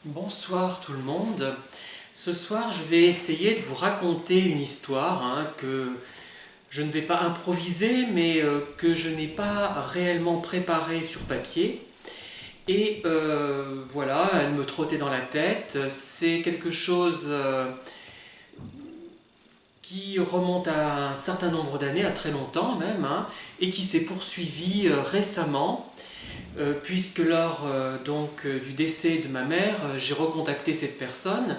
Bonsoir tout le monde. Ce soir, je vais essayer de vous raconter une histoire que je ne vais pas improviser, mais que je n'ai pas réellement préparée sur papier. Et voilà, elle me trottait dans la tête. C'est quelque chose qui remonte à un certain nombre d'années, à très longtemps même, et qui s'est poursuivi récemment. Puisque lors du décès de ma mère, j'ai recontacté cette personne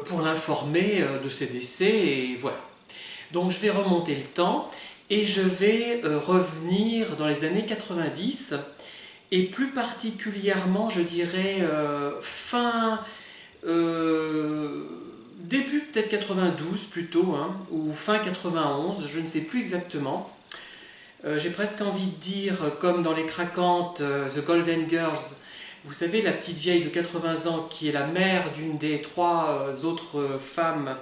pour l'informer de ses décès et voilà. Donc je vais remonter le temps et je vais revenir dans les années 90 et plus particulièrement je dirais début peut-être 92 plutôt ou fin 91, je ne sais plus exactement. J'ai presque envie de dire, comme dans Les Craquantes, The Golden Girls, vous savez, la petite vieille de 80 ans qui est la mère d'une des trois autres femmes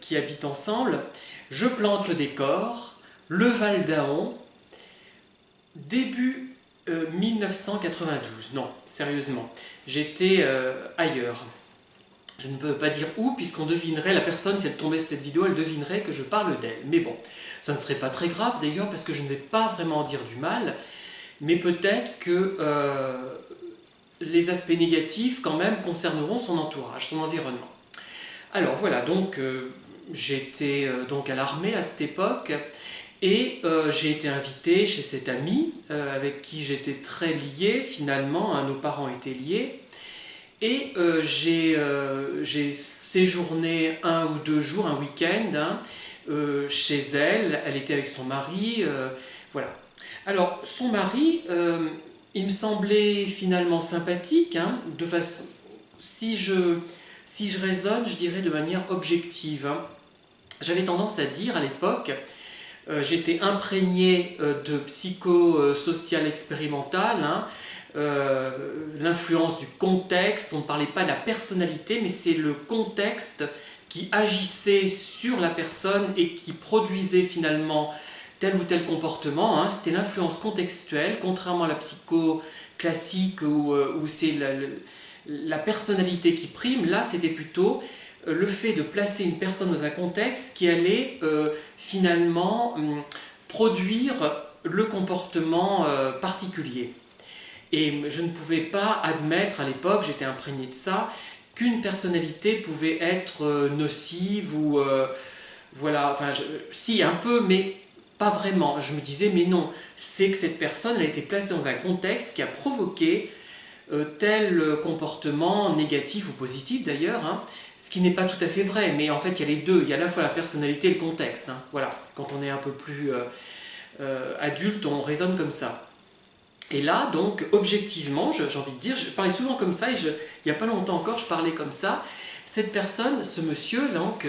qui habitent ensemble. Je plante le décor, le Val d'Aon, début 1992. Non, sérieusement, j'étais ailleurs. Je ne peux pas dire où, puisqu'on devinerait, la personne, si elle tombait sur cette vidéo, elle devinerait que je parle d'elle. Mais bon, ça ne serait pas très grave d'ailleurs, parce que je ne vais pas vraiment dire du mal, mais peut-être que les aspects négatifs, quand même, concerneront son entourage, son environnement. Alors voilà, donc j'étais donc à l'armée à cette époque, et j'ai été invité chez cet ami, avec qui j'étais très lié finalement, nos parents étaient liés. Et j'ai séjourné 1 ou 2 jours, un week-end, chez elle. Elle était avec son mari. Voilà. Alors, son mari, il me semblait finalement sympathique. De façon, si je raisonne, je dirais de manière objective. J'avais tendance à dire à l'époque, j'étais imprégné de psychosocial expérimental. L'influence du contexte, on ne parlait pas de la personnalité, mais c'est le contexte qui agissait sur la personne et qui produisait finalement tel ou tel comportement. C'était l'influence contextuelle, contrairement à la psycho classique où c'est la personnalité qui prime. Là, c'était plutôt le fait de placer une personne dans un contexte qui allait finalement produire le comportement particulier. Et je ne pouvais pas admettre à l'époque, j'étais imprégné de ça, qu'une personnalité pouvait être nocive ou voilà, enfin si un peu, mais pas vraiment. Je me disais mais non, c'est que cette personne elle a été placée dans un contexte qui a provoqué tel comportement négatif ou positif d'ailleurs, ce qui n'est pas tout à fait vrai, mais en fait il y a les deux, il y a à la fois la personnalité et le contexte. Voilà, quand on est un peu plus adulte, on raisonne comme ça. Et là, donc, objectivement, j'ai envie de dire, je parlais souvent comme ça, et il n'y a pas longtemps encore, je parlais comme ça. Cette personne, ce monsieur, donc,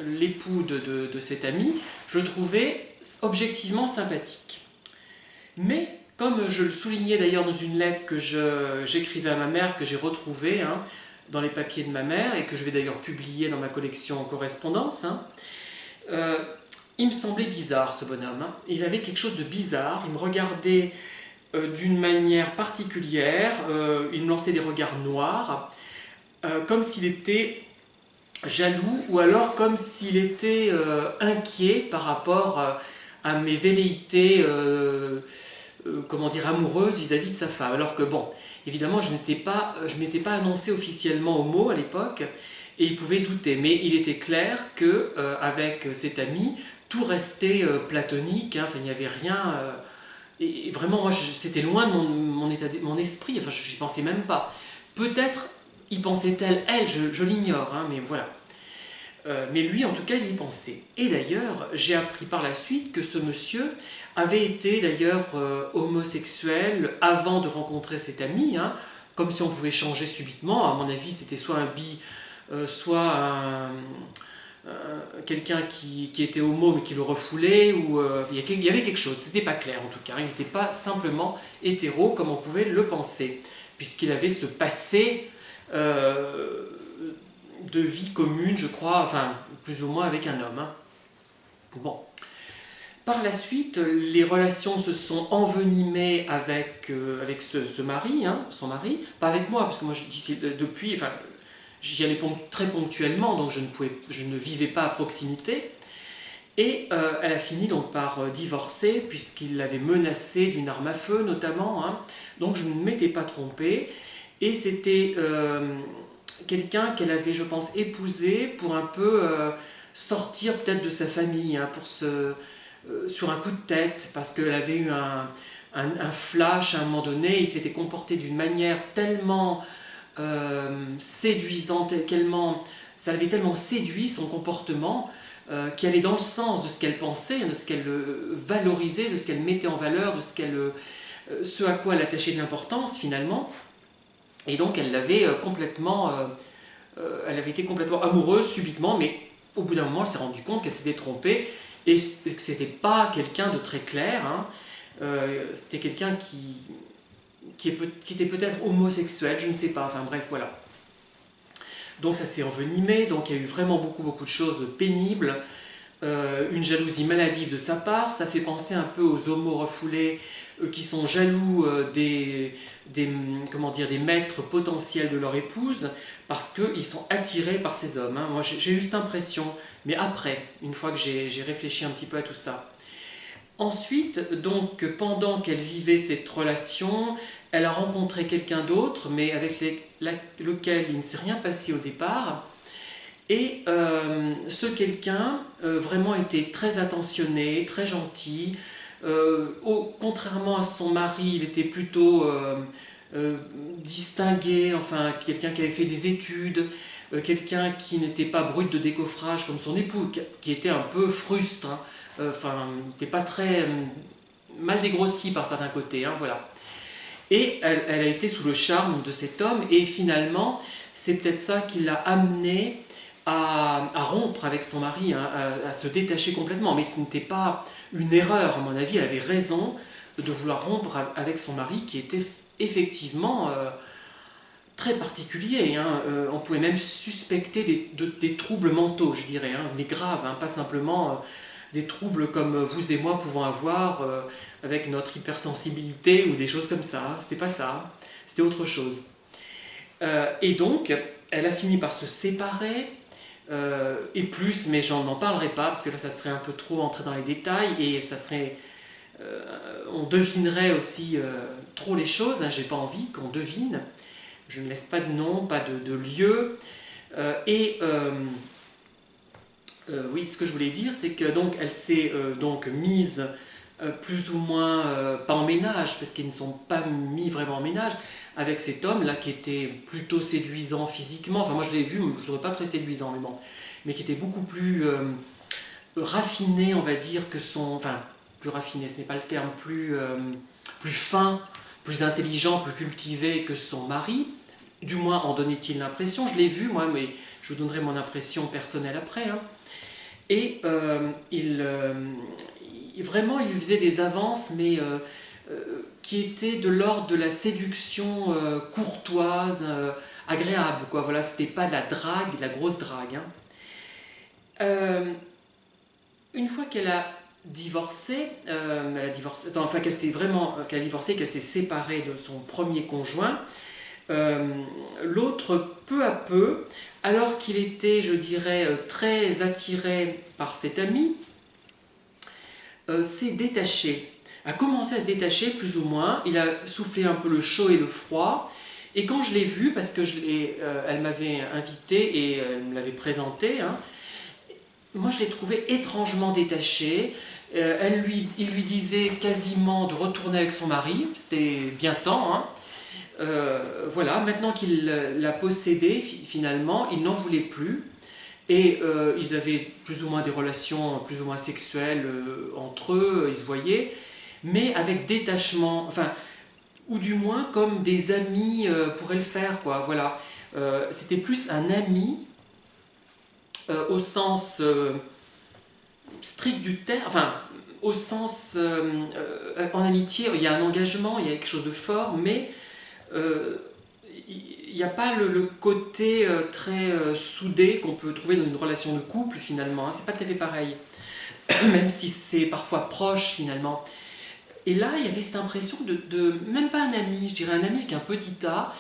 l'époux de cet ami, je le trouvais objectivement sympathique. Mais, comme je le soulignais d'ailleurs dans une lettre que j'écrivais à ma mère, que j'ai retrouvée dans les papiers de ma mère, et que je vais d'ailleurs publier dans ma collection en correspondance, il me semblait bizarre ce bonhomme. Il avait quelque chose de bizarre, il me regardait d'une manière particulière, il me lançait des regards noirs, comme s'il était jaloux ou alors comme s'il était inquiet par rapport à mes velléités comment dire, amoureuses vis-à-vis de sa femme. Alors que bon, évidemment je m'étais pas annoncé officiellement homo à l'époque et il pouvait douter, mais il était clair que avec cet ami tout restait platonique, enfin il n'y avait rien. Et vraiment, moi, c'était loin de mon esprit, enfin, je n'y pensais même pas. Peut-être y pensait-elle, je l'ignore, mais voilà. Mais lui, en tout cas, il y pensait. Et d'ailleurs, j'ai appris par la suite que ce monsieur avait été d'ailleurs homosexuel avant de rencontrer cet ami, comme si on pouvait changer subitement. À mon avis, c'était soit un bi, soit quelqu'un qui était homo mais qui le refoulait, ou il y avait quelque chose, c'était pas clair en tout cas, il n'était pas simplement hétéro comme on pouvait le penser, puisqu'il avait ce passé de vie commune, je crois, enfin plus ou moins avec un homme. Bon. Par la suite, les relations se sont envenimées avec ce mari, hein, son mari, pas avec moi, parce que moi, depuis, enfin, j'y allais très ponctuellement, donc je ne vivais pas à proximité. Et elle a fini donc par divorcer, puisqu'il l'avait menacée d'une arme à feu, notamment. Hein. Donc je ne m'étais pas trompée. Et c'était quelqu'un qu'elle avait, je pense, épousé pour un peu sortir peut-être de sa famille, hein, sur un coup de tête, parce qu'elle avait eu un flash à un moment donné. Il s'était comporté d'une manière tellement séduisante, ça l'avait tellement séduit son comportement, qui allait dans le sens de ce qu'elle pensait, de ce qu'elle valorisait, de ce qu'elle mettait en valeur, ce à quoi elle attachait de l'importance finalement. Et donc elle avait été complètement amoureuse subitement, mais au bout d'un moment elle s'est rendue compte qu'elle s'était trompée et que c'était pas quelqu'un de très clair. Hein. C'était quelqu'un qui était peut-être homosexuel, je ne sais pas, enfin bref, voilà. Donc ça s'est envenimé, donc il y a eu vraiment beaucoup de choses pénibles, une jalousie maladive de sa part, ça fait penser un peu aux homos refoulés qui sont jaloux comment dire, des maîtres potentiels de leur épouse, parce qu'ils sont attirés par ces hommes. Hein. Moi j'ai eu cette impression, mais après, une fois que j'ai réfléchi un petit peu à tout ça. Ensuite, donc, pendant qu'elle vivait cette relation, elle a rencontré quelqu'un d'autre, mais avec lequel il ne s'est rien passé au départ. Et ce quelqu'un vraiment était très attentionné, très gentil. Contrairement à son mari, il était plutôt distingué, enfin quelqu'un qui avait fait des études, quelqu'un qui n'était pas brut de décoffrage comme son époux, qui était un peu frustre. Hein. Enfin, n'était pas très mal dégrossi par certains côtés, hein, voilà. Et elle a été sous le charme de cet homme, et finalement, c'est peut-être ça qui l'a amenée à rompre avec son mari, hein, à se détacher complètement. Mais ce n'était pas une erreur, à mon avis, elle avait raison de vouloir rompre avec son mari, qui était effectivement très particulier. Hein. On pouvait même suspecter des troubles mentaux, je dirais, hein, mais graves, hein, pas simplement des troubles comme vous et moi pouvons avoir avec notre hypersensibilité ou des choses comme ça. C'est pas ça, c'était autre chose. Et donc, elle a fini par se séparer, et plus, mais j'en n'en parlerai pas, parce que là, ça serait un peu trop entrer dans les détails, et ça serait... on devinerait aussi trop les choses, hein, j'ai pas envie qu'on devine. Je ne laisse pas de nom, pas de lieu. Oui, ce que je voulais dire, c'est que donc elle s'est donc mise plus ou moins pas en ménage, parce qu'ils ne sont pas mis vraiment en ménage, avec cet homme-là qui était plutôt séduisant physiquement. Enfin, moi je l'ai vu, je ne le trouvais pas très séduisant, mais bon, mais qui était beaucoup plus raffiné, on va dire, que son... Enfin, plus raffiné, ce n'est pas le terme, plus fin, plus intelligent, plus cultivé que son mari. Du moins en donnait-il l'impression. Je l'ai vu, moi, mais je vous donnerai mon impression personnelle après. Hein. Et vraiment, il lui faisait des avances, mais qui étaient de l'ordre de la séduction courtoise, agréable. Quoi. Voilà, c'était pas de la drague, de la grosse drague. Hein. Une fois qu'elle a divorcé, enfin qu'elle a divorcé, qu'elle s'est séparée de son premier conjoint, l'autre, peu à peu, alors qu'il était, je dirais, très attiré par cet ami, s'est détaché, a commencé à se détacher plus ou moins. Il a soufflé un peu le chaud et le froid. Et quand je l'ai vu, parce que elle m'avait invité et elle me l'avait présenté, hein, moi je l'ai trouvé étrangement détaché. Il lui disait quasiment de retourner avec son mari, c'était bien temps. Hein. Voilà, maintenant qu'il l'a possédé, finalement, il n'en voulait plus. Et ils avaient plus ou moins des relations plus ou moins sexuelles entre eux, ils se voyaient, mais avec détachement, enfin, ou du moins comme des amis pourraient le faire, quoi. Voilà. C'était plus un ami au sens strict du terme, enfin, au sens en amitié, il y a un engagement, il y a quelque chose de fort, mais il n'y a pas le côté très soudé qu'on peut trouver dans une relation de couple finalement, hein, c'est pas tout à fait pareil. même si c'est parfois proche finalement. Et là, il y avait cette impression même pas un ami, je dirais un ami avec un petit A,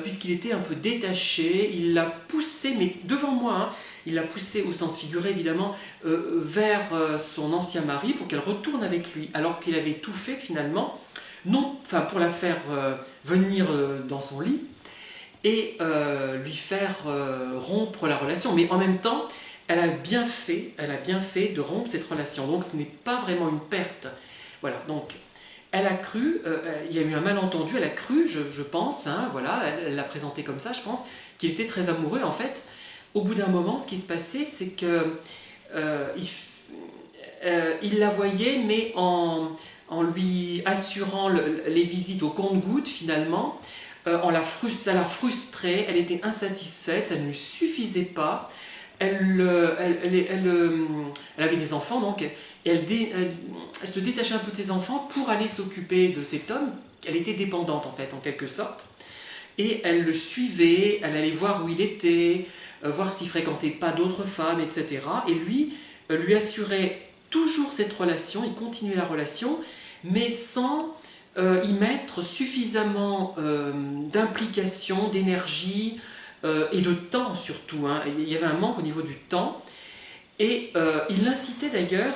puisqu'il était un peu détaché, il l'a poussé, mais devant moi, hein, il l'a poussé au sens figuré évidemment, vers son ancien mari pour qu'elle retourne avec lui, alors qu'il avait tout fait finalement, non, enfin pour la faire venir dans son lit et lui faire rompre la relation. Mais en même temps, elle a bien fait de rompre cette relation, donc ce n'est pas vraiment une perte. Voilà, donc elle a cru, il y a eu un malentendu, elle a cru, je pense, hein, voilà, elle l'a présenté comme ça, je pense, qu'il était très amoureux. En fait, au bout d'un moment, ce qui se passait, c'est que il la voyait, mais en lui assurant les visites au compte-gouttes, finalement, ça la frustrait, elle était insatisfaite, ça ne lui suffisait pas. Elle avait des enfants, donc, et elle se détachait un peu de ses enfants pour aller s'occuper de cet homme. Elle était dépendante, en fait, en quelque sorte. Et elle le suivait, elle allait voir où il était, voir s'il fréquentait pas d'autres femmes, etc. Et lui assurait toujours cette relation, il continuait la relation, mais sans y mettre suffisamment d'implication, d'énergie et de temps surtout. Hein. Il y avait un manque au niveau du temps. Et il l'incitait d'ailleurs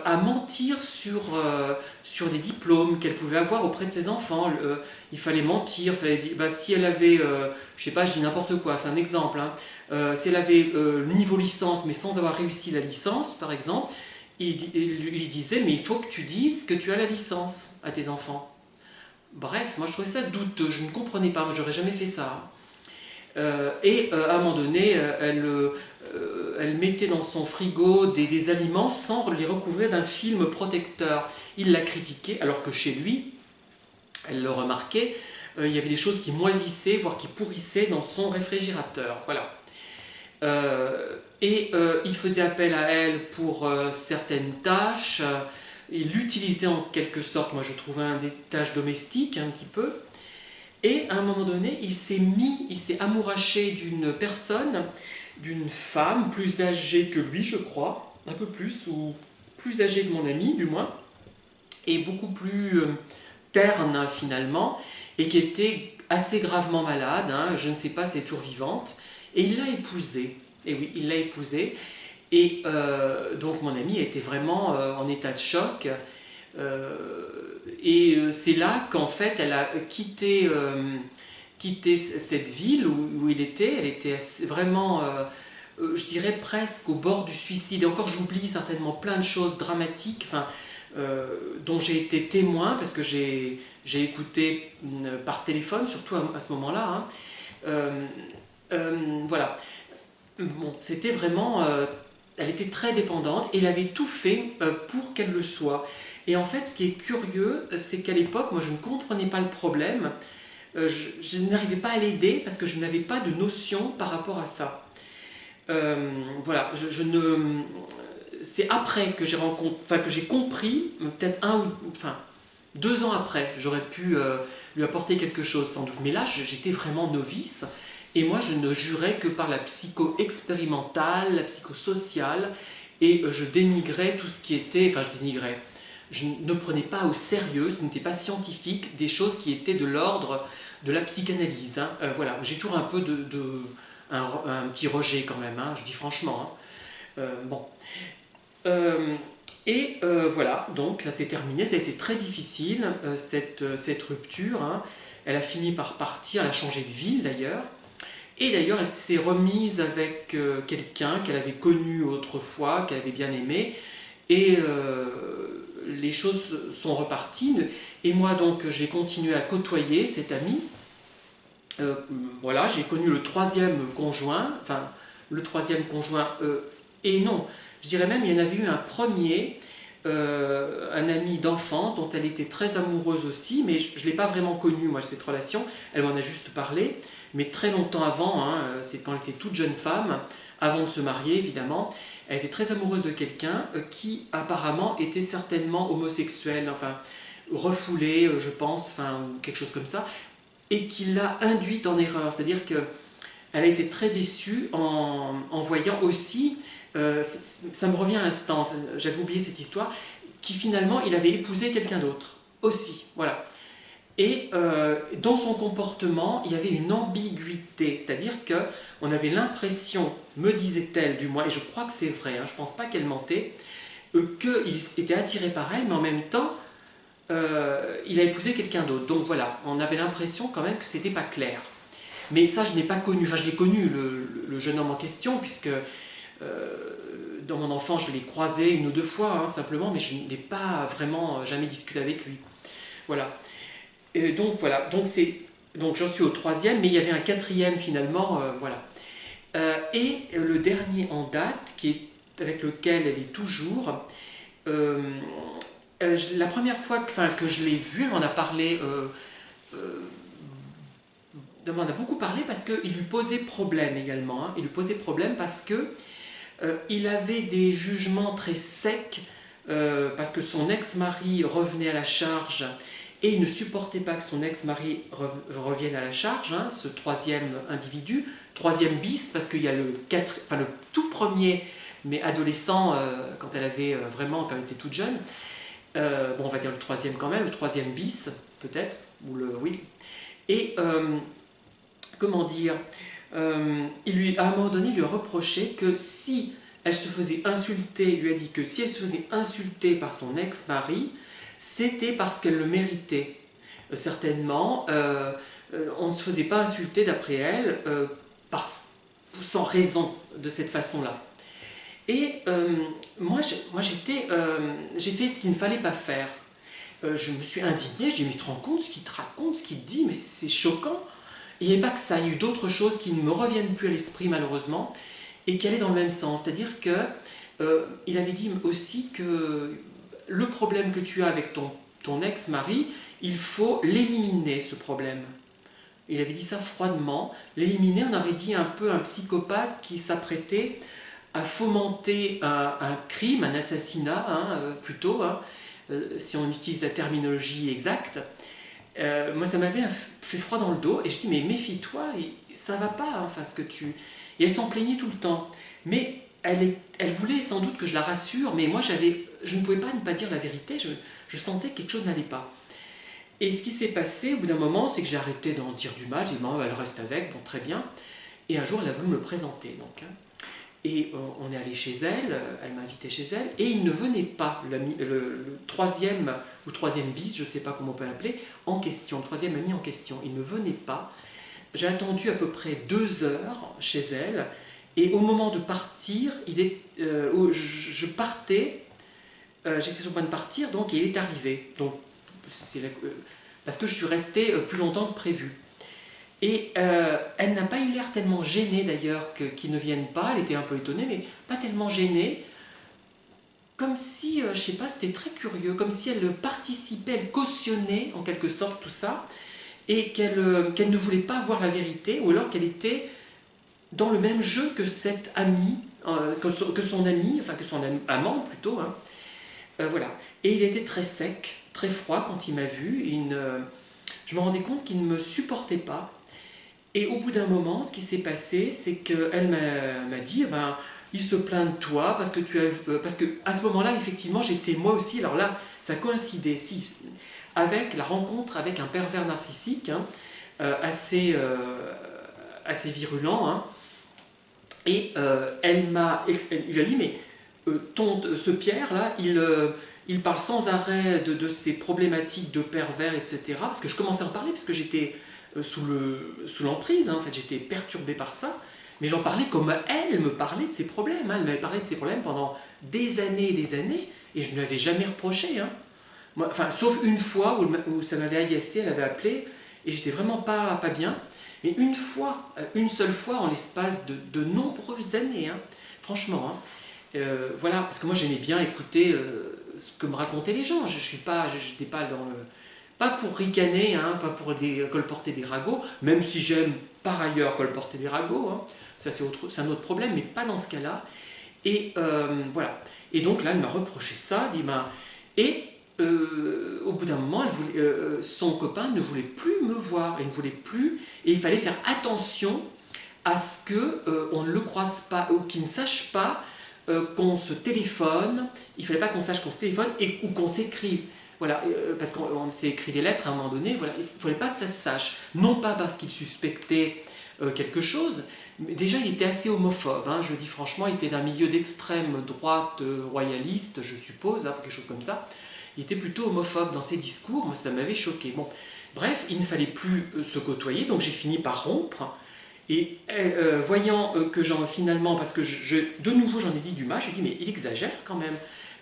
à mentir sur des diplômes qu'elle pouvait avoir auprès de ses enfants. Il fallait mentir, si elle avait, je sais pas, je dis n'importe quoi, c'est un exemple, hein, si elle avait le niveau licence mais sans avoir réussi la licence, par exemple, il lui disait, mais il faut que tu dises que tu as la licence à tes enfants. Bref, moi je trouvais ça douteux, je ne comprenais pas, moi j'aurais jamais fait ça. À un moment donné, elle mettait dans son frigo des aliments sans les recouvrir d'un film protecteur. Il l'a critiqué, alors que chez lui, elle le remarquait, il y avait des choses qui moisissaient, voire qui pourrissaient dans son réfrigérateur. Voilà. Il faisait appel à elle pour certaines tâches. Il l'utilisait en quelque sorte, moi je trouvais, des tâches domestiques un petit peu. Et à un moment donné, il s'est amouraché d'une personne, d'une femme plus âgée que lui, je crois, un peu plus, ou plus âgée que mon ami, du moins, et beaucoup plus terne finalement, et qui était assez gravement malade, hein, je ne sais pas si elle est toujours vivante, et il l'a épousée. Et oui, il l'a épousée. Et donc mon ami était vraiment en état de choc. C'est là qu'en fait elle a quitté cette ville où il était. Elle était vraiment, je dirais presque au bord du suicide. Et encore j'oublie certainement plein de choses dramatiques, enfin, dont j'ai été témoin parce que j'ai écouté par téléphone, surtout à ce moment-là. Hein. Voilà. Bon, c'était vraiment... elle était très dépendante et elle avait tout fait pour qu'elle le soit. Et en fait, ce qui est curieux, c'est qu'à l'époque, moi, je ne comprenais pas le problème. Je n'arrivais pas à l'aider parce que je n'avais pas de notion par rapport à ça. Voilà, c'est après que que j'ai compris, peut-être 2 ans après, j'aurais pu lui apporter quelque chose sans doute. Mais là, j'étais vraiment novice. Et moi, je ne jurais que par la psycho-expérimentale, la psychosociale, et je dénigrais tout ce qui était... Enfin, je ne prenais pas au sérieux, ce n'était pas scientifique, des choses qui étaient de l'ordre de la psychanalyse. Hein. Voilà, j'ai toujours un peu un petit rejet quand même, hein, je dis franchement. Hein. Bon. Voilà, donc ça s'est terminé, ça a été très difficile, cette rupture. Hein. Elle a fini par partir, elle a changé de ville d'ailleurs. Et d'ailleurs, elle s'est remise avec quelqu'un qu'elle avait connu autrefois, qu'elle avait bien aimé. Et les choses sont reparties. Et moi, donc, j'ai continué à côtoyer cet ami. Voilà, j'ai connu le troisième conjoint. Enfin, le troisième conjoint. Et non, je dirais même, il y en avait eu un premier, un ami d'enfance dont elle était très amoureuse aussi, mais je ne l'ai pas vraiment connu, moi, cette relation. Elle m'en a juste parlé. Mais très longtemps avant, hein, c'est quand elle était toute jeune femme, avant de se marier évidemment, elle était très amoureuse de quelqu'un qui apparemment était certainement homosexuel, enfin refoulé, je pense, enfin ou quelque chose comme ça, et qui l'a induite en erreur. C'est-à-dire qu'elle a été très déçue en voyant aussi ça me revient à l'instant, j'avais oublié cette histoire, qui finalement, il avait épousé quelqu'un d'autre aussi, voilà. Et dans son comportement, il y avait une ambiguïté, c'est-à-dire qu'on avait l'impression, me disait-elle du moins, et je crois que c'est vrai, hein, je ne pense pas qu'elle mentait, qu'il était attiré par elle, mais en même temps, il a épousé quelqu'un d'autre. Donc voilà, on avait l'impression quand même que c'était pas clair. Mais ça, je n'ai pas connu, enfin je l'ai connu, le jeune homme en question, puisque dans mon enfance, je l'ai croisé une ou deux fois, hein, simplement, mais je n'ai pas vraiment jamais discuté avec lui. Voilà. Et donc voilà, donc j'en suis au troisième, mais il y avait un quatrième finalement, voilà. Et le dernier en date, avec lequel elle est toujours, la première fois que je l'ai vue, elle m'en a parlé, elle m'en a beaucoup parlé parce qu'il lui posait problème également. Hein. Il lui posait problème parce que il avait des jugements très secs, parce que son ex-mari revenait à la charge et il ne supportait pas que son ex-mari revienne à la charge, hein, ce troisième individu, troisième bis, parce qu'il y a le tout premier, mais adolescent, quand elle avait quand elle était toute jeune, bon, on va dire le troisième quand même, le troisième bis, peut-être, ou oui. Et, comment dire, à un moment donné, il lui a reproché que si elle se faisait insulter, il lui a dit que si elle se faisait insulter par son ex-mari, c'était parce qu'elle le méritait. Certainement, on ne se faisait pas insulter d'après elle, sans raison, de cette façon-là. Et moi, j'ai fait ce qu'il ne fallait pas faire. Je me suis indignée, je dis, mais tu te rends compte ce qu'il te raconte, ce qu'il te dit, mais c'est choquant. Et il n'y a pas que ça, il y a eu d'autres choses qui ne me reviennent plus à l'esprit malheureusement, et qui allaient dans le même sens. C'est-à-dire qu'il avait dit aussi que le problème que tu as avec ton ex-mari, il faut l'éliminer, ce problème. Il avait dit ça froidement. L'éliminer, on aurait dit un peu un psychopathe qui s'apprêtait à fomenter un crime, un assassinat, hein, plutôt, hein, si on utilise la terminologie exacte. Moi, ça m'avait fait froid dans le dos, et je dis, mais méfie-toi, ça va pas, hein, enfin, ce que tu... Et elle s'en plaignait tout le temps. Mais elle voulait sans doute que je la rassure, mais moi, je ne pouvais pas ne pas dire la vérité, je sentais que quelque chose n'allait pas. Et ce qui s'est passé, au bout d'un moment, c'est que j'ai arrêté d'en dire du mal, j'ai dit, bon, elle reste avec, bon, très bien. Et un jour, elle a voulu me présenter, donc, hein. Et on est allé chez elle, elle m'a invité chez elle, et il ne venait pas, le troisième, ou troisième bis, je ne sais pas comment on peut l'appeler, en question, le troisième ami en question, il ne venait pas. J'ai attendu à peu près 2 heures chez elle, et au moment de partir, je partais, j'étais sur le point de partir, donc il est arrivé. Donc, parce que je suis resté plus longtemps que prévu. Et elle n'a pas eu l'air tellement gênée d'ailleurs qu'ils ne viennent pas, elle était un peu étonnée, mais pas tellement gênée, comme si, je ne sais pas, c'était très curieux, comme si elle participait, elle cautionnait en quelque sorte tout ça, et qu'elle ne voulait pas voir la vérité, ou alors qu'elle était dans le même jeu que cette amie, que son ami, enfin que son amant plutôt, hein. Voilà. Et il était très sec, très froid quand il m'a vu, je me rendais compte qu'il ne me supportait pas. Et au bout d'un moment, ce qui s'est passé, c'est qu'elle m'a dit, ben, il se plaint de toi parce que parce que à ce moment-là, effectivement, j'étais moi aussi. Alors là, ça coïncidait, si, avec la rencontre avec un pervers narcissique, hein, assez virulent. Hein. Et elle lui a dit, mais ce Pierre là, il parle sans arrêt de ses problématiques de pervers, etc. Parce que je commençais à en parler parce que j'étais sous l'emprise, hein, en fait, j'étais perturbé par ça, mais j'en parlais comme elle me parlait de ses problèmes. Hein. Elle m'avait parlé de ses problèmes pendant des années, et je ne lui avais jamais reproché. Hein. Moi, enfin, sauf une fois où ça m'avait agacé, elle avait appelé, et j'étais vraiment pas bien. Mais une seule fois, en l'espace de nombreuses années, hein, franchement. Hein, voilà, parce que moi j'aimais bien écouter ce que me racontaient les gens. Je n'étais pas dans le... Pas pour ricaner, hein, pas pour colporter des ragots, même si j'aime par ailleurs colporter des ragots, hein, ça c'est un autre problème, mais pas dans ce cas-là. Et voilà. Et donc là, elle m'a reproché ça, dit, ben, et au bout d'un moment, son copain ne voulait plus me voir, et il fallait faire attention à ce qu'on ne le croise pas, ou qu'il ne sache pas qu'on se téléphone, il ne fallait pas qu'on sache qu'on se téléphone ou qu'on s'écrive. Voilà, parce qu'on s'est écrit des lettres à un moment donné, voilà, il ne fallait pas que ça se sache. Non pas parce qu'il suspectait quelque chose, mais déjà il était assez homophobe, hein, je dis franchement, il était d'un milieu d'extrême droite royaliste, je suppose, hein, quelque chose comme ça. Il était plutôt homophobe dans ses discours, moi ça m'avait choqué. Bon, bref, il ne fallait plus se côtoyer, donc j'ai fini par rompre. Et voyant que finalement, parce que de nouveau j'en ai dit du mal, je lui ai dit mais il exagère quand même.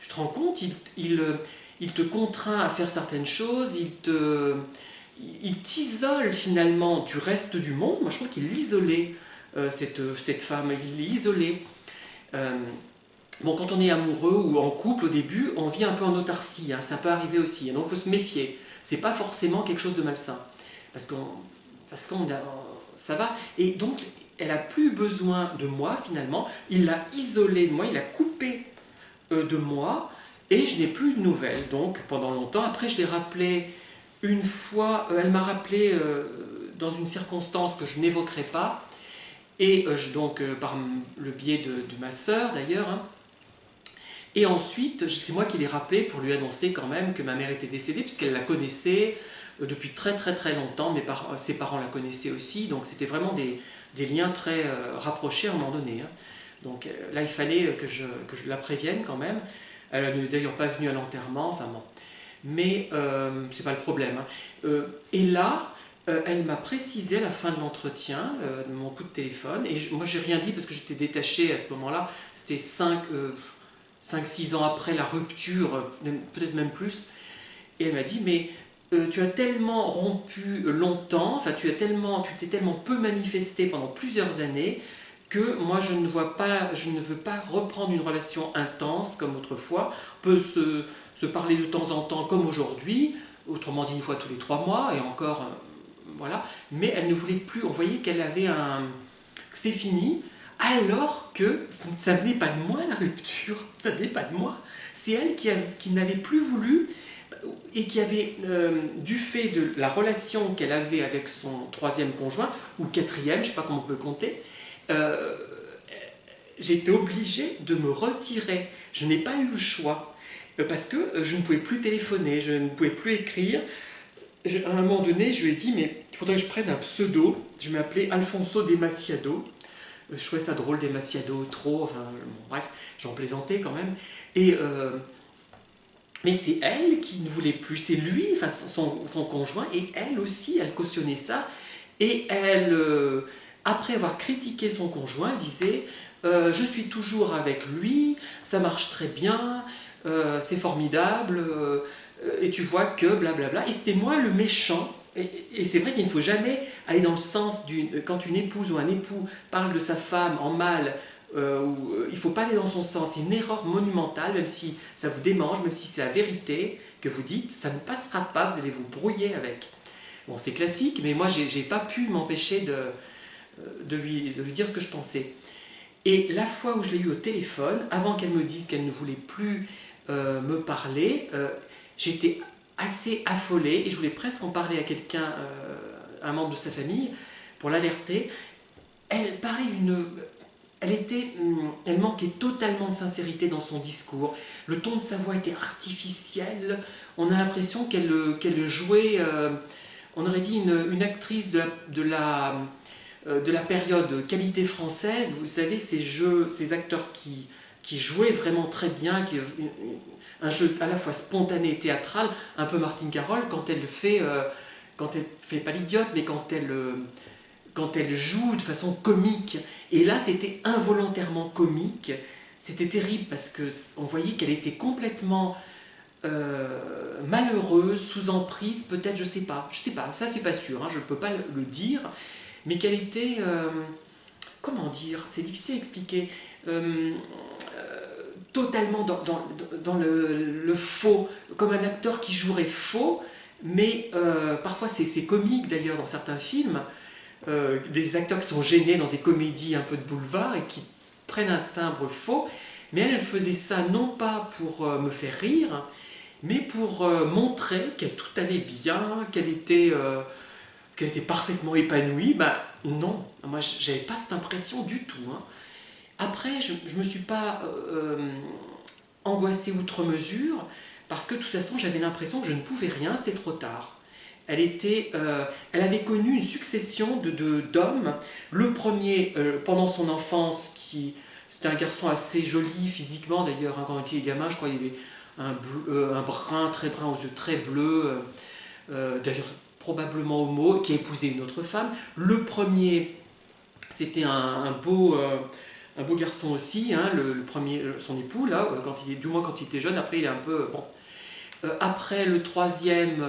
Tu te rends compte, il te contraint à faire certaines choses, il t'isole finalement du reste du monde. Moi je trouve qu'il l'isolait, cette femme, il l'isolait. Bon, quand on est amoureux ou en couple au début, on vit un peu en autarcie, hein, ça peut arriver aussi, hein, donc il faut se méfier. C'est pas forcément quelque chose de malsain, parce qu'on ça va. Et donc, elle a plus besoin de moi finalement. Il l'a isolée de moi, il l'a coupée de moi, et je n'ai plus de nouvelles. Donc, pendant longtemps, après, je l'ai rappelé une fois. Elle m'a rappelé dans une circonstance que je n'évoquerai pas, et donc par le biais de ma sœur d'ailleurs. Hein. Et ensuite, c'est moi qui l'ai rappelé pour lui annoncer quand même que ma mère était décédée, puisqu'elle la connaissait depuis très très très longtemps. Ses parents la connaissaient aussi, donc c'était vraiment des liens très rapprochés à un moment donné. Hein. Donc là, il fallait que je la prévienne quand même. Elle n'est d'ailleurs pas venue à l'enterrement, enfin bon. Mais c'est pas le problème. Hein. Et là, elle m'a précisé à la fin de l'entretien, de mon coup de téléphone, et moi j'ai rien dit parce que j'étais détachée à ce moment-là. C'était 5-6 ans après la rupture, peut-être même plus, et elle m'a dit mais tu as tellement rompu longtemps, enfin tu t'es tellement peu manifesté pendant plusieurs années que moi je ne veux pas reprendre une relation intense comme autrefois. On peut se parler de temps en temps comme aujourd'hui, autrement dit une fois tous les 3 mois et encore voilà, mais elle ne voulait plus, on voyait que c'était fini. Alors que ça venait pas de moi la rupture, ça venait pas de moi. C'est elle qui n'avait plus voulu et qui avait, du fait de la relation qu'elle avait avec son troisième conjoint, ou quatrième, je ne sais pas comment on peut compter, j'étais obligée de me retirer. Je n'ai pas eu le choix, parce que je ne pouvais plus téléphoner, je ne pouvais plus écrire. À un moment donné, je lui ai dit, mais il faudrait que je prenne un pseudo. Je m'appelais Alfonso Demasiado. Je trouvais ça drôle, Demasiado, trop, enfin, bon, bref, j'en plaisantais quand même. Mais c'est elle qui ne voulait plus, c'est lui, enfin son conjoint, et elle aussi, elle cautionnait ça. Et elle, après avoir critiqué son conjoint, elle disait je suis toujours avec lui, ça marche très bien, c'est formidable, et tu vois que blablabla. Et c'était moi le méchant. Et c'est vrai qu'il ne faut jamais aller dans le sens quand une épouse ou un époux parle de sa femme en mal, il ne faut pas aller dans son sens. C'est une erreur monumentale, même si ça vous démange, même si c'est la vérité que vous dites, ça ne passera pas, vous allez vous brouiller avec. Bon, c'est classique, mais moi, j'ai pas pu m'empêcher de lui dire ce que je pensais. Et la fois où je l'ai eu au téléphone, avant qu'elle me dise qu'elle ne voulait plus me parler, j'étais assez affolée et je voulais presque en parler à quelqu'un, un membre de sa famille, pour l'alerter. Elle parlait elle manquait totalement de sincérité dans son discours. Le ton de sa voix était artificiel. On a l'impression qu'elle jouait, on aurait dit une actrice de la période qualité française. Vous savez, ces acteurs qui jouaient vraiment très bien, un jeu à la fois spontané et théâtral, un peu Martine Carole quand elle fait pas l'idiote, mais quand elle joue de façon comique. Et là, c'était involontairement comique. C'était terrible parce qu'on voyait qu'elle était complètement malheureuse, sous emprise, peut-être, je sais pas, ça c'est pas sûr, hein, je ne peux pas le dire, mais qu'elle était, comment dire, c'est difficile à expliquer, totalement dans le faux, comme un acteur qui jouerait faux, mais parfois c'est comique d'ailleurs dans certains films, des acteurs qui sont gênés dans des comédies un peu de boulevard et qui prennent un timbre faux, mais elle faisait ça non pas pour me faire rire, mais pour montrer que tout allait bien, qu'elle était parfaitement épanouie. Ben non, moi j'avais pas cette impression du tout. Hein. Après, je ne me suis pas angoissée outre mesure, parce que de toute façon, j'avais l'impression que je ne pouvais rien, c'était trop tard. Elle avait connu une succession d'hommes. Le premier, pendant son enfance, c'était un garçon assez joli physiquement d'ailleurs, hein, quand il était gamin, je crois qu'il avait un brun, très brun, aux yeux très bleus, d'ailleurs probablement homo, qui a épousé une autre femme. Le premier, c'était un beau garçon aussi, hein, le premier, son époux, là, du moins quand il était jeune. Après il est un peu... Bon. Après le troisième...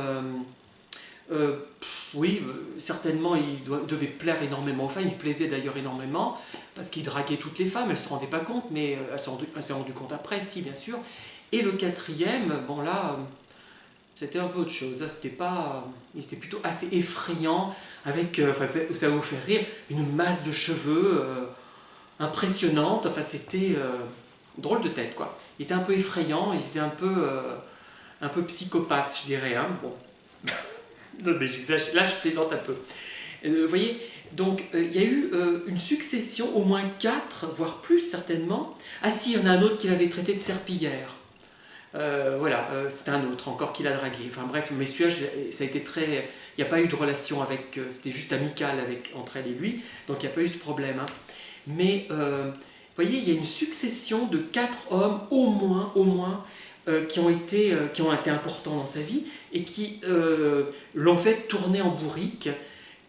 oui, certainement, devait plaire énormément aux femmes. Il plaisait d'ailleurs énormément, parce qu'il draguait toutes les femmes. Elle ne se rendait pas compte, mais elle s'est rendue compte après, si, bien sûr. Et le quatrième, bon là, c'était un peu autre chose. Là, il était plutôt assez effrayant, avec, ça va vous faire rire, une masse de cheveux impressionnante. Enfin, c'était drôle de tête, quoi. Il était un peu effrayant, il faisait un peu psychopathe, je dirais. Hein. Bon. Non, mais là, je plaisante un peu. Vous voyez, donc il y a eu une succession, au moins 4, voire plus certainement. Ah si, il y en a un autre qui l'avait traité de serpillière. Voilà, c'était un autre encore qui l'a dragué. Enfin bref, mais celui-là, ça a été très... Il n'y a pas eu de relation avec... c'était juste amical entre elle et lui, donc il n'y a pas eu ce problème. Hein. Mais, vous voyez, il y a une succession de 4 hommes, au moins, qui ont été importants dans sa vie et qui l'ont fait tourner en bourrique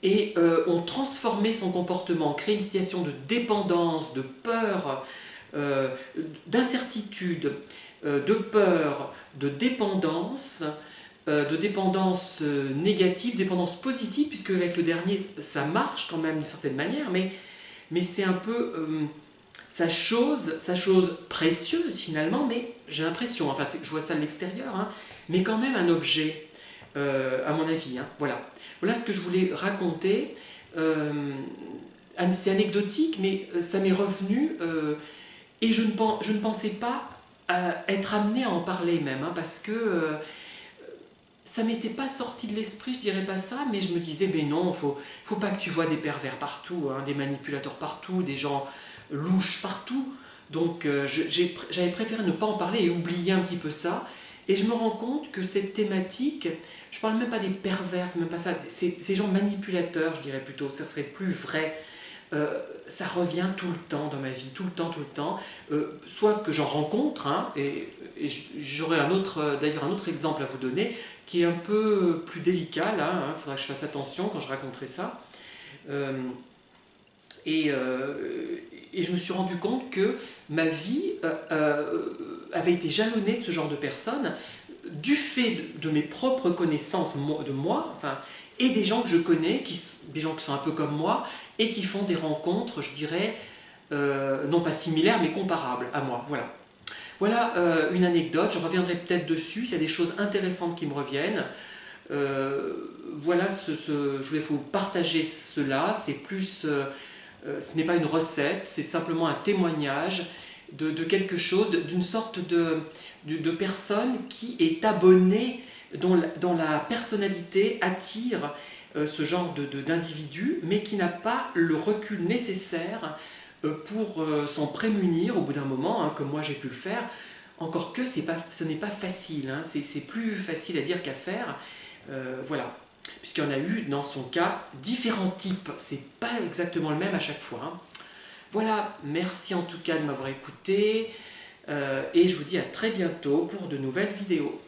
et ont transformé son comportement, créé une situation de dépendance, de peur, d'incertitude, de peur, de dépendance négative, dépendance positive, puisque avec le dernier ça marche quand même d'une certaine manière, mais c'est un peu... sa chose précieuse finalement, mais j'ai l'impression, enfin je vois ça de l'extérieur, hein, mais quand même un objet, à mon avis. Hein, voilà ce que je voulais raconter. C'est anecdotique, mais ça m'est revenu, et je ne pensais pas être amenée à en parler même, hein, parce que ça m'était pas sorti de l'esprit, je dirais pas ça, mais je me disais, mais non, faut pas que tu vois des pervers partout, hein, des manipulateurs partout, des gens louche partout, donc j'avais préféré ne pas en parler et oublier un petit peu ça, et je me rends compte que cette thématique, je parle même pas des pervers, c'est même pas ça, ces gens manipulateurs, je dirais plutôt, ça serait plus vrai, ça revient tout le temps dans ma vie, tout le temps, soit que j'en rencontre, hein, et j'aurai d'ailleurs un autre exemple à vous donner, qui est un peu plus délicat, là, hein, faudra que je fasse attention quand je raconterai ça, et je me suis rendu compte que ma vie avait été jalonnée de ce genre de personnes du fait de mes propres connaissances de moi, enfin, et des gens que je connais, des gens qui sont un peu comme moi, et qui font des rencontres, je dirais, non pas similaires, mais comparables à moi. Voilà une anecdote, je reviendrai peut-être dessus, s'il y a des choses intéressantes qui me reviennent. Voilà, je voulais vous partager cela, c'est plus... ce n'est pas une recette, c'est simplement un témoignage de quelque chose, d'une sorte de personne qui est abonnée, dont la personnalité attire ce genre d'individu, mais qui n'a pas le recul nécessaire pour s'en prémunir au bout d'un moment, hein, comme moi j'ai pu le faire, encore que ce n'est pas facile, hein, c'est plus facile à dire qu'à faire, voilà. Puisqu'il y en a eu, dans son cas, différents types. C'est pas exactement le même à chaque fois. Hein. Voilà, merci en tout cas de m'avoir écouté. Et je vous dis à très bientôt pour de nouvelles vidéos.